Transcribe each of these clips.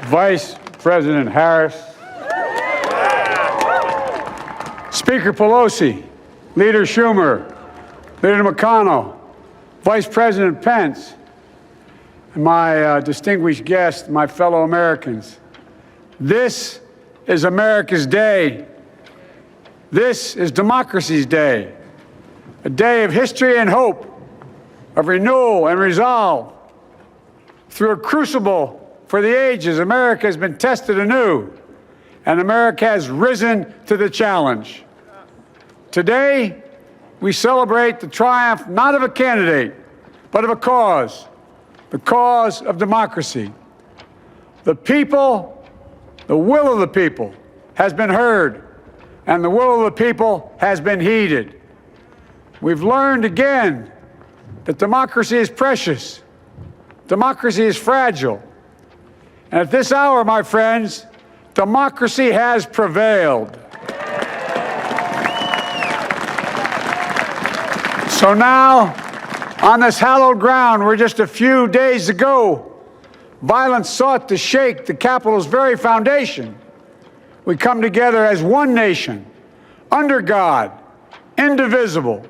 Vice President Harris, Speaker Pelosi, Leader Schumer, Leader McConnell, Vice President Pence, and my distinguished guests, my fellow Americans. This is America's day. This is democracy's day, a day of history and hope, of renewal and resolve. Through a crucible for the ages, America has been tested anew, and America has risen to the challenge. Today, we celebrate the triumph not of a candidate, but of a cause, the cause of democracy. The people, the will of the people has been heard, and the will of the people has been heeded. We've learned again that democracy is precious, democracy is fragile. And at this hour, my friends, democracy has prevailed. So now, on this hallowed ground where just a few days ago, violence sought to shake the Capitol's very foundation, we come together as one nation, under God, indivisible,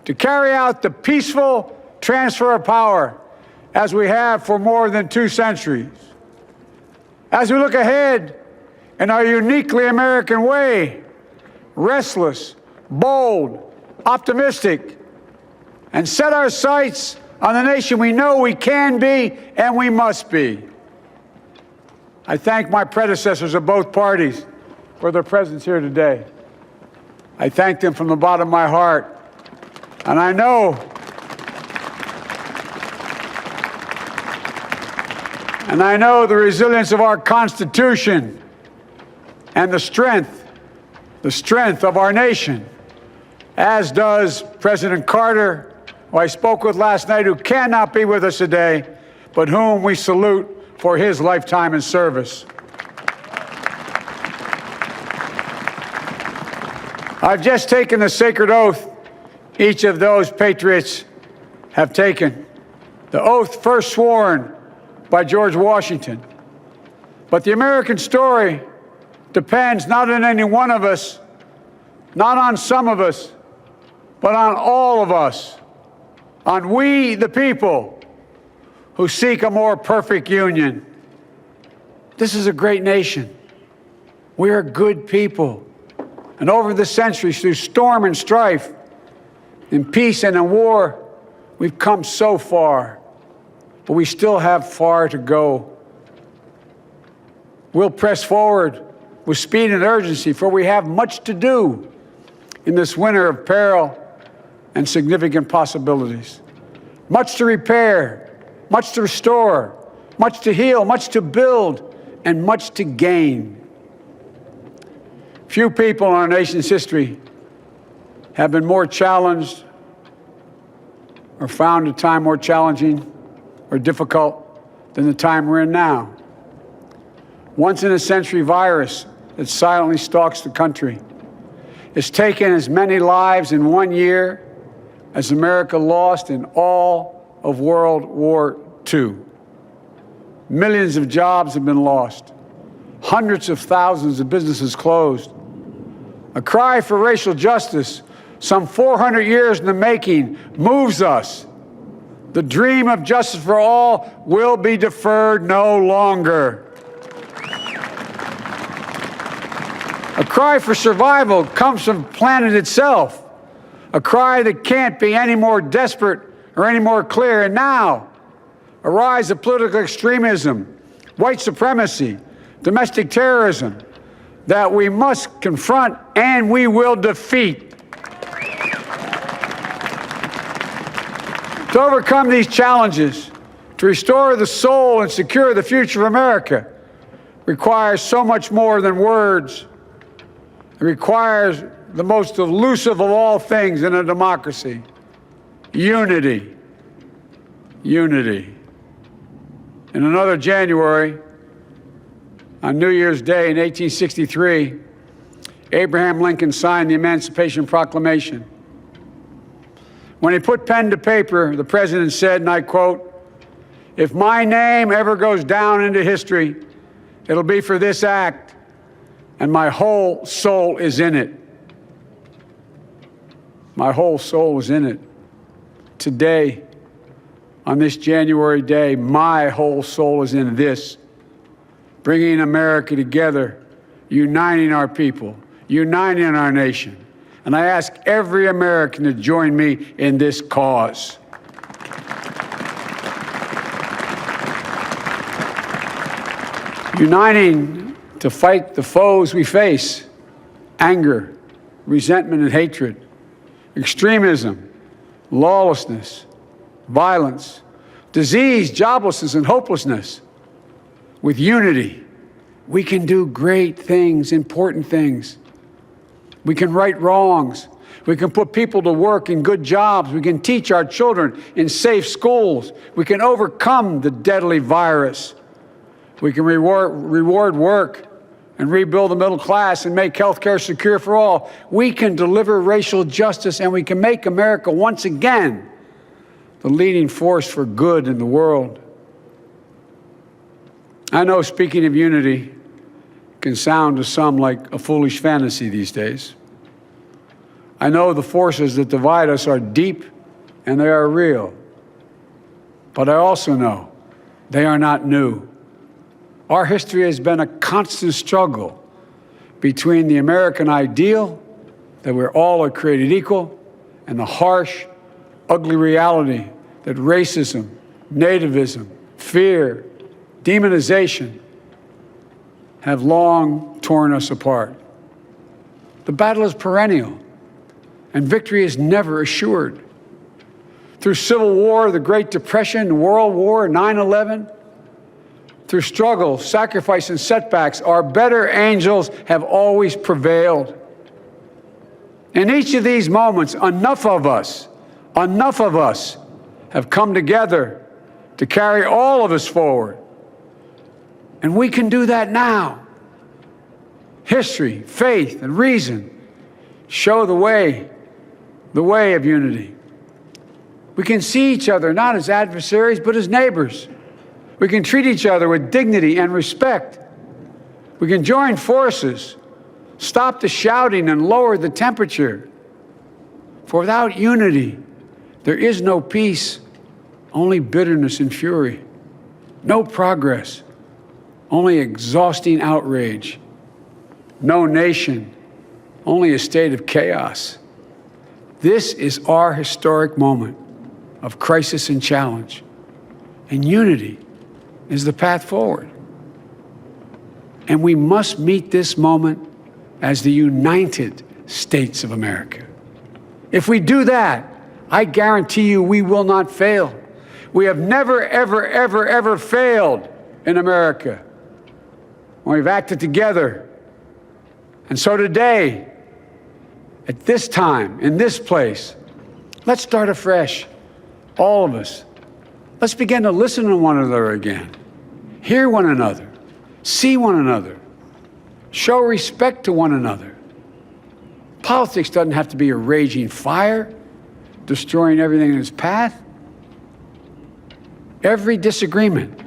to carry out the peaceful transfer of power as we have for more than 2 centuries. As we look ahead in our uniquely American way, restless, bold, optimistic, and set our sights on the nation we know we can be and we must be. I thank my predecessors of both parties for their presence here today. I thank them from the bottom of my heart. And I know the resilience of our Constitution and the strength of our nation, as does President Carter, who I spoke with last night, who cannot be with us today, but whom we salute for his lifetime in service. I've just taken the sacred oath each of those patriots have taken, the oath first sworn by George Washington. But the American story depends not on any one of us, not on some of us, but on all of us, on we the people who seek a more perfect union. This is a great nation. We are good people. And over the centuries, through storm and strife, in peace and in war, we've come so far, but we still have far to go. We'll press forward with speed and urgency, for we have much to do in this winter of peril and significant possibilities. Much to repair, much to restore, much to heal, much to build, and much to gain. Few people in our nation's history have been more challenged or found a time more challenging or difficult than the time we're in now. Once-in-a-century virus that silently stalks the country has taken as many lives in 1 year as America lost in all of World War II. Millions of jobs have been lost. Hundreds of thousands of businesses closed. A cry for racial justice, some 400 years in the making, moves us. The dream of justice for all will be deferred no longer. A cry for survival comes from the planet itself, a cry that can't be any more desperate or any more clear. And now, a rise of political extremism, white supremacy, domestic terrorism, that we must confront and we will defeat. To overcome these challenges, to restore the soul and secure the future of America, requires so much more than words. It requires the most elusive of all things in a democracy: unity. Unity. In another January, on New Year's Day in 1863, Abraham Lincoln signed the Emancipation Proclamation. When he put pen to paper, the president said, and I quote, "If my name ever goes down into history It'll be for this act, and my whole soul is in it. My whole soul is in it. Today, on this January day, my whole soul is in this, bringing America together, uniting our people, uniting our nation. And I ask every American to join me in this cause. Uniting to fight the foes we face: anger, resentment and hatred, extremism, lawlessness, violence, disease, joblessness, and hopelessness. With unity, we can do great things, important things. We can right wrongs. We can put people to work in good jobs. We can teach our children in safe schools. We can overcome the deadly virus. We can reward work and rebuild the middle class and make health care secure for all. We can deliver racial justice, and we can make America once again the leading force for good in the world. I know speaking of unity can sound to some like a foolish fantasy these days. I know the forces that divide us are deep and they are real. But I also know they are not new. Our history has been a constant struggle between the American ideal that we're all are created equal and the harsh, ugly reality that racism, nativism, fear, demonization have long torn us apart. The battle is perennial, and victory is never assured. Through Civil War, the Great Depression, World War, 9/11, through struggle, sacrifice, and setbacks, our better angels have always prevailed. In each of these moments, enough of us have come together to carry all of us forward. And we can do that now. History, faith, and reason show the way of unity. We can see each other not as adversaries, but as neighbors. We can treat each other with dignity and respect. We can join forces, stop the shouting, and lower the temperature. For without unity, there is no peace, only bitterness and fury. No progress, only exhausting outrage. No nation, only a state of chaos. This is our historic moment of crisis and challenge, and unity is the path forward. And we must meet this moment as the United States of America. If we do that, I guarantee you we will not fail. We have never, ever, ever, ever failed in America when we've acted together. And so today, at this time, in this place, let's start afresh, all of us. Let's begin to listen to one another again, hear one another, see one another, show respect to one another. Politics doesn't have to be a raging fire, destroying everything in its path. Every disagreement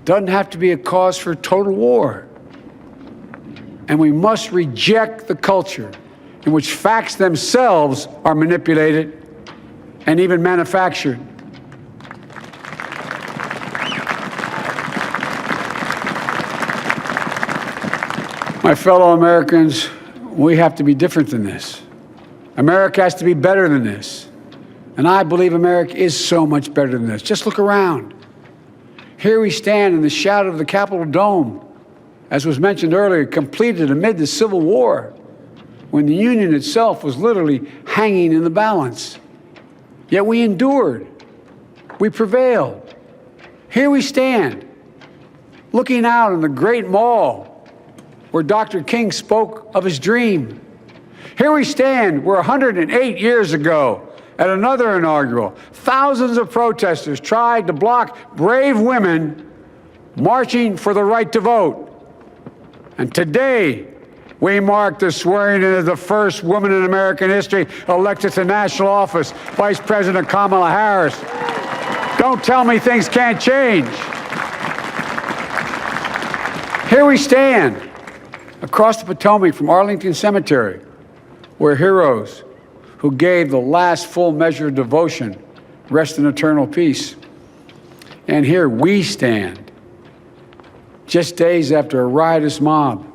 doesn't have to be a cause for total war. And we must reject the culture in which facts themselves are manipulated and even manufactured. My fellow Americans, we have to be different than this. America has to be better than this. And I believe America is so much better than this. Just look around. Here we stand in the shadow of the Capitol Dome, as was mentioned earlier, completed amid the Civil War, when the Union itself was literally hanging in the balance. Yet we endured. We prevailed. Here we stand, looking out on the great mall where Dr. King spoke of his dream. Here we stand where 108 years ago, at another inaugural, thousands of protesters tried to block brave women marching for the right to vote. And today, we mark the swearing in of the first woman in American history elected to national office, Vice President Kamala Harris. Don't tell me things can't change. Here we stand across the Potomac from Arlington Cemetery, where heroes who gave the last full measure of devotion rest in eternal peace. And here we stand, just days after a riotous mob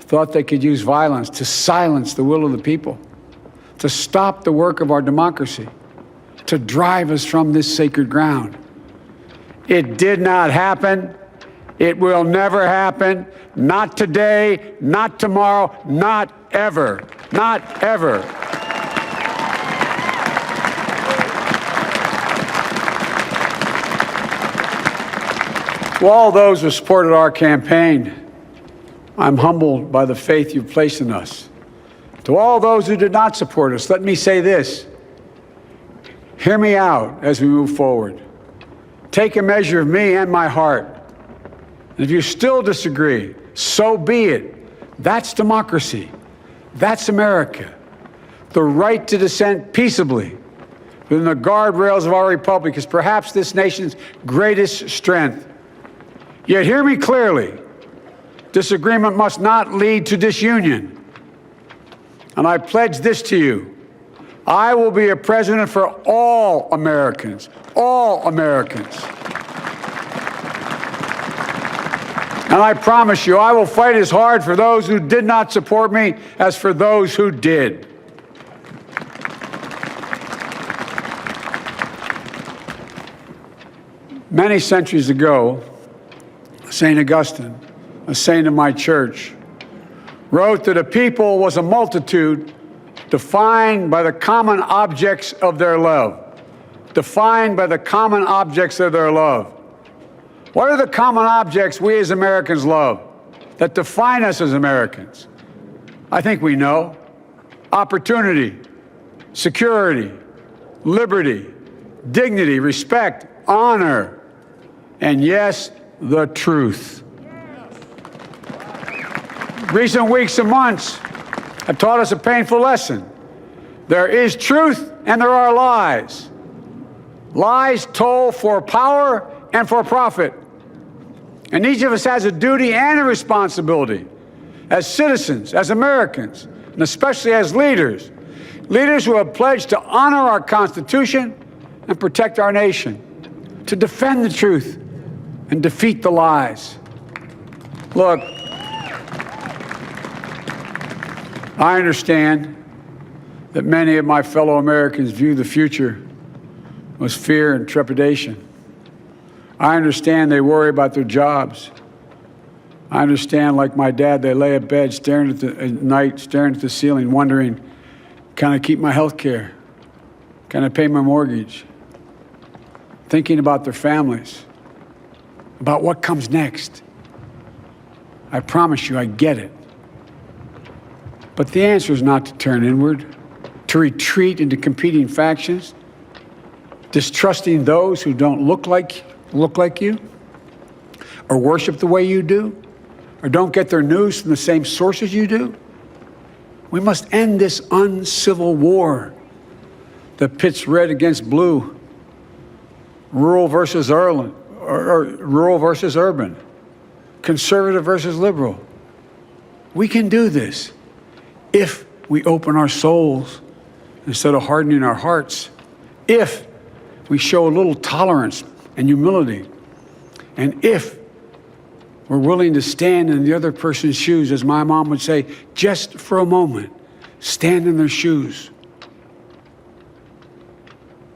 thought they could use violence to silence the will of the people, to stop the work of our democracy, to drive us from this sacred ground. It did not happen. It will never happen. Not today, not tomorrow, not ever. Not ever. To all those who supported our campaign, I'm humbled by the faith you've placed in us. To all those who did not support us, let me say this. Hear me out as we move forward. Take a measure of me and my heart. And if you still disagree, so be it. That's democracy. That's America. The right to dissent peaceably within the guardrails of our republic is perhaps this nation's greatest strength. Yet hear me clearly. Disagreement must not lead to disunion. And I pledge this to you. I will be a president for all Americans. All Americans. And I promise you, I will fight as hard for those who did not support me as for those who did. Many centuries ago, St. Augustine, a saint of my church, wrote that a people was a multitude defined by the common objects of their love. Defined by the common objects of their love. What are the common objects we as Americans love that define us as Americans? I think we know. Opportunity, security, liberty, dignity, respect, honor, and yes, the truth. Recent weeks and months have taught us a painful lesson. There is truth and there are lies. Lies told for power and for profit. And each of us has a duty and a responsibility as citizens, as Americans, and especially as leaders. Leaders who have pledged to honor our Constitution and protect our nation, to defend the truth and defeat the lies. Look, I understand that many of my fellow Americans view the future with fear and trepidation. I understand they worry about their jobs. I understand, like my dad, they lay at bed at night, staring at the ceiling, wondering, can I keep my health care? Can I pay my mortgage? Thinking about their families, about what comes next. I promise you, I get it. But the answer is not to turn inward, to retreat into competing factions, distrusting those who don't look like you, or worship the way you do, or don't get their news from the same sources you do. We must end this uncivil war that pits red against blue, rural versus urban, conservative versus liberal. We can do this if we open our souls instead of hardening our hearts, if we show a little tolerance and humility, and if we're willing to stand in the other person's shoes, as my mom would say, just for a moment, stand in their shoes.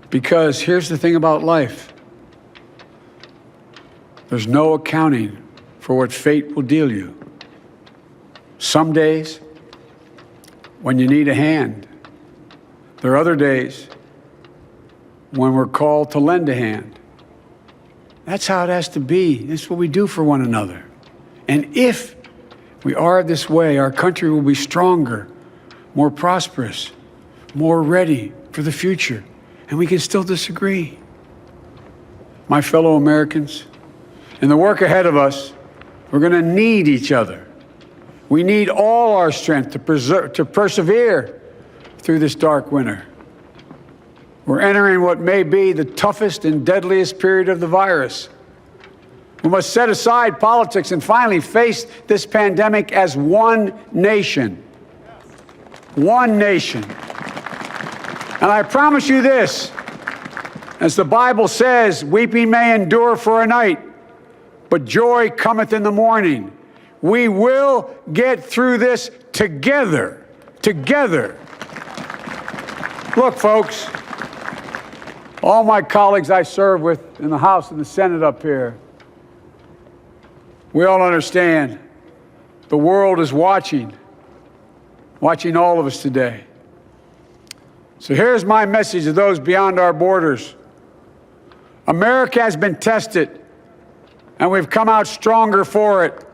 Because here's the thing about life. There's no accounting for what fate will deal you. Some days, when you need a hand. There are other days when we're called to lend a hand. That's how it has to be. That's what we do for one another. And if we are this way, our country will be stronger, more prosperous, more ready for the future. And we can still disagree. My fellow Americans, in the work ahead of us, we're going to need each other. We need all our strength to persevere through this dark winter. We're entering what may be the toughest and deadliest period of the virus. We must set aside politics and finally face this pandemic as one nation. One nation. And I promise you this, as the Bible says, weeping may endure for a night, but joy cometh in the morning. We will get through this together. Together. Look, folks, all my colleagues I serve with in the House and the Senate up here, we all understand the world is watching all of us today. So here's my message to those beyond our borders. America has been tested, and we've come out stronger for it.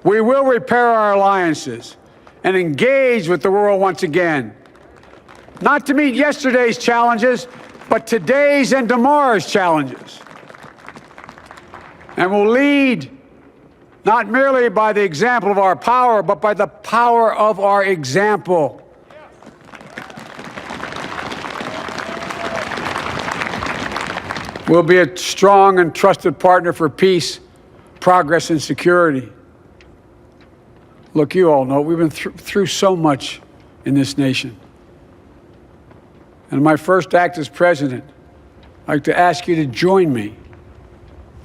We will repair our alliances and engage with the world once again, not to meet yesterday's challenges, but today's and tomorrow's challenges. And we'll lead not merely by the example of our power, but by the power of our example. We'll be a strong and trusted partner for peace, progress, and security. Look, you all know we've been through so much in this nation. And my first act as president, I'd like to ask you to join me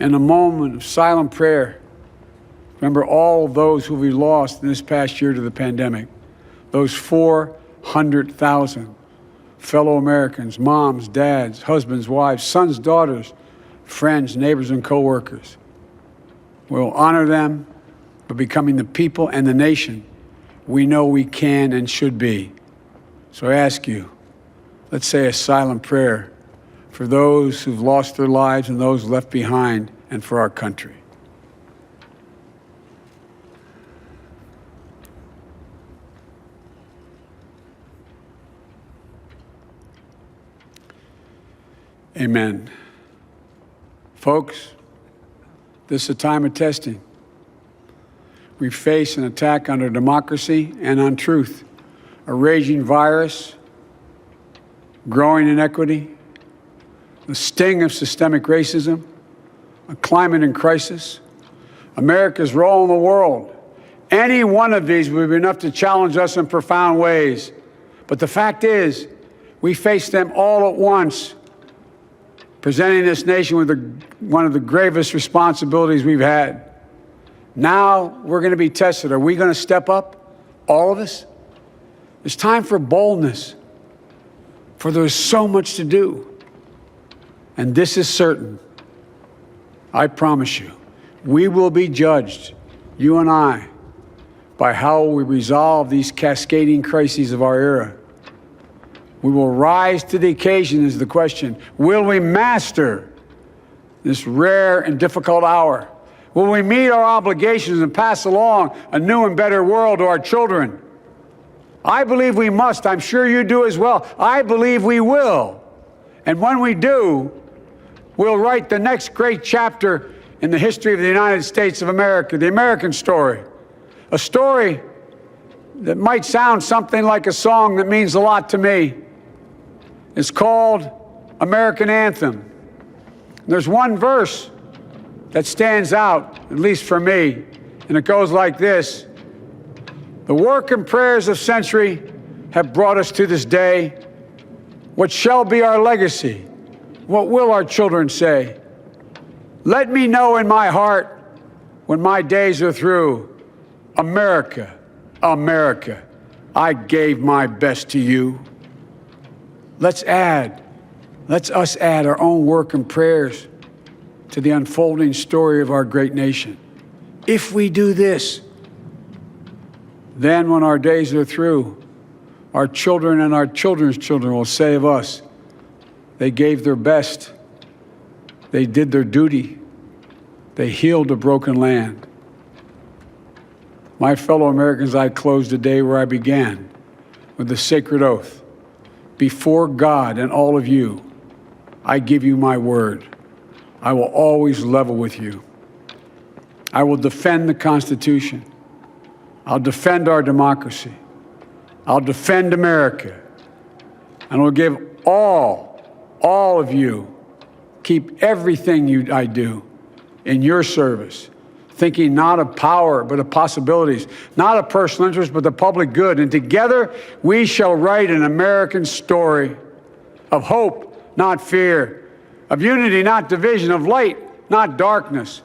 in a moment of silent prayer. Remember all those who we lost in this past year to the pandemic. Those 400,000 fellow Americans, moms, dads, husbands, wives, sons, daughters, friends, neighbors, and coworkers. We'll honor them by becoming the people and the nation we know we can and should be. So I ask you, let's say a silent prayer for those who've lost their lives and those left behind, and for our country. Amen. Folks, this is a time of testing. We face an attack on our democracy and on truth, a raging virus, growing inequity, the sting of systemic racism, a climate in crisis, America's role in the world. Any one of these would be enough to challenge us in profound ways. But the fact is, we face them all at once, presenting this nation with one of the gravest responsibilities we've had. Now we're going to be tested. Are we going to step up, all of us? It's time for boldness, for there's so much to do. And this is certain. I promise you, we will be judged, you and I, by how we resolve these cascading crises of our era. We will rise to the occasion is the question. Will we master this rare and difficult hour? Will we meet our obligations and pass along a new and better world to our children? I believe we must. I'm sure you do as well. I believe we will. And when we do, we'll write the next great chapter in the history of the United States of America, the American story. A story that might sound something like a song that means a lot to me. It's called American Anthem. There's one verse that stands out, at least for me, and it goes like this. The work and prayers of century have brought us to this day. What shall be our legacy? What will our children say? Let me know in my heart when my days are through. America, America, I gave my best to you. Let's us add our own work and prayers to the unfolding story of our great nation. If we do this, then when our days are through, our children and our children's children will say of us, they gave their best, they did their duty, they healed a broken land. My fellow Americans, I close the day where I began, with the sacred oath. Before God and all of you, I give you my word. I will always level with you. I will defend the Constitution. I'll defend our democracy. I'll defend America. And I'll give all of you, keep everything I do in your service, thinking not of power, but of possibilities, not of personal interest, but the public good. And together we shall write an American story of hope, not fear, of unity, not division, of light, not darkness,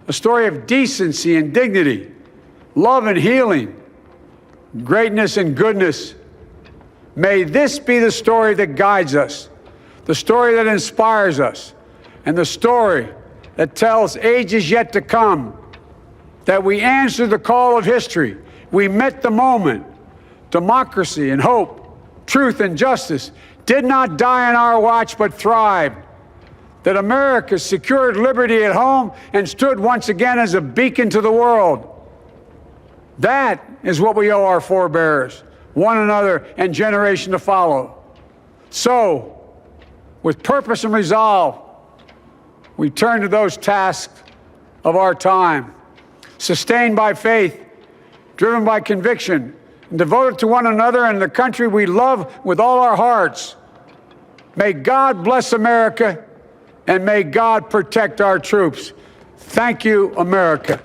a story of decency and dignity, love and healing, greatness and goodness. May this be the story that guides us, the story that inspires us, and the story that tells ages yet to come that we answered the call of history. We met the moment. Democracy and hope, truth and justice did not die on our watch, but thrived. That America secured liberty at home and stood once again as a beacon to the world. That is what we owe our forebears, one another, and generation to follow. So, with purpose and resolve, we turn to those tasks of our time, sustained by faith, driven by conviction, and devoted to one another and the country we love with all our hearts. May God bless America, and may God protect our troops. Thank you, America.